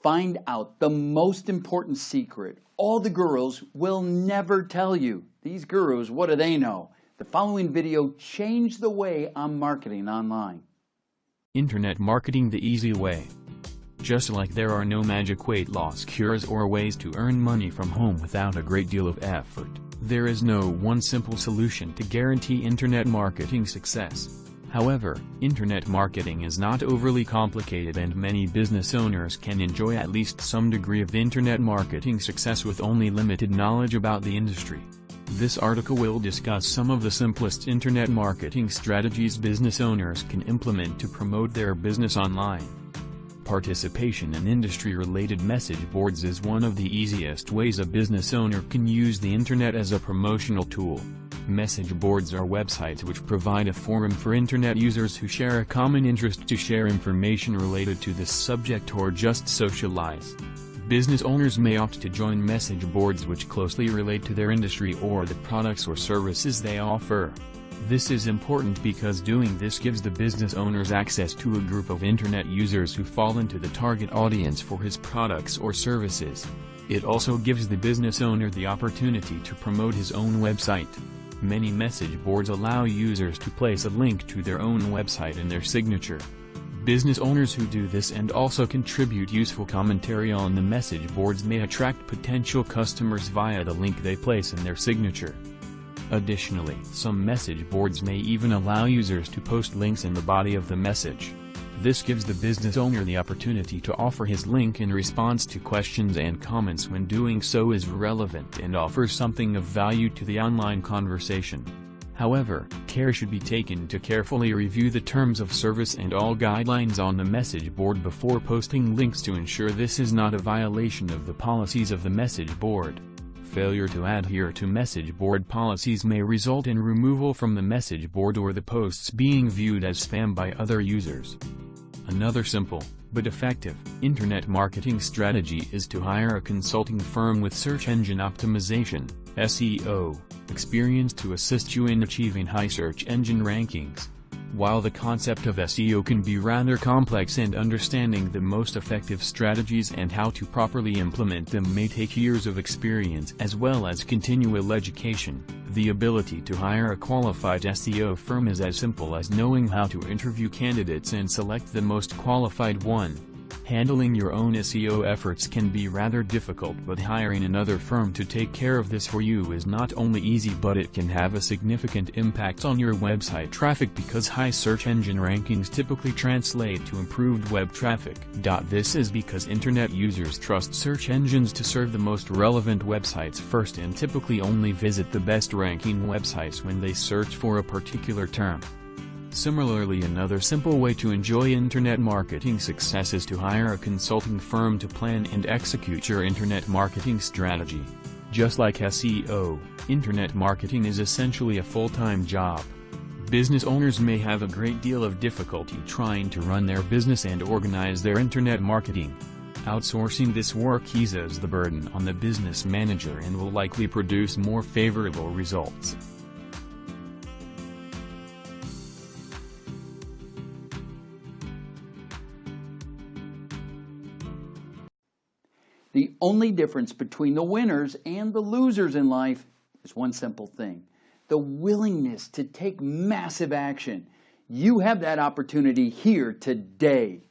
Find out the most important secret all the gurus will never tell you. These gurus, what do they know? The following video changed the way I'm marketing online. Internet marketing the easy way. Just like there are no magic weight loss cures or ways to earn money from home without a great deal of effort, there is no one simple solution to guarantee internet marketing success. However, internet marketing is not overly complicated and many business owners can enjoy at least some degree of internet marketing success with only limited knowledge about the industry. This article will discuss some of the simplest internet marketing strategies business owners can implement to promote their business online. Participation in industry-related message boards is one of the easiest ways a business owner can use the internet as a promotional tool. Message boards are websites which provide a forum for internet users who share a common interest to share information related to this subject or just socialize. Business owners may opt to join message boards which closely relate to their industry or the products or services they offer. This is important because doing this gives the business owners access to a group of internet users who fall into the target audience for his products or services. It also gives the business owner the opportunity to promote his own website. Many message boards allow users to place a link to their own website in their signature. Business owners who do this and also contribute useful commentary on the message boards may attract potential customers via the link they place in their signature. Additionally, some message boards may even allow users to post links in the body of the message. This gives the business owner the opportunity to offer his link in response to questions and comments when doing so is relevant and offers something of value to the online conversation. However, care should be taken to carefully review the terms of service and all guidelines on the message board before posting links to ensure this is not a violation of the policies of the message board. Failure to adhere to message board policies may result in removal from the message board or the posts being viewed as spam by other users. Another simple, but effective, internet marketing strategy is to hire a consulting firm with search engine optimization (SEO) experience to assist you in achieving high search engine rankings. While the concept of SEO can be rather complex and understanding the most effective strategies and how to properly implement them may take years of experience as well as continual education, the ability to hire a qualified SEO firm is as simple as knowing how to interview candidates and select the most qualified one. Handling your own SEO efforts can be rather difficult, but hiring another firm to take care of this for you is not only easy but it can have a significant impact on your website traffic because high search engine rankings typically translate to improved web traffic. This is because internet users trust search engines to serve the most relevant websites first and typically only visit the best ranking websites when they search for a particular term. Similarly, another simple way to enjoy internet marketing success is to hire a consulting firm to plan and execute your internet marketing strategy. Just like SEO, internet marketing is essentially a full-time job. Business owners may have a great deal of difficulty trying to run their business and organize their internet marketing. Outsourcing this work eases the burden on the business manager and will likely produce more favorable results. The only difference between the winners and the losers in life is one simple thing: the willingness to take massive action. You have that opportunity here today.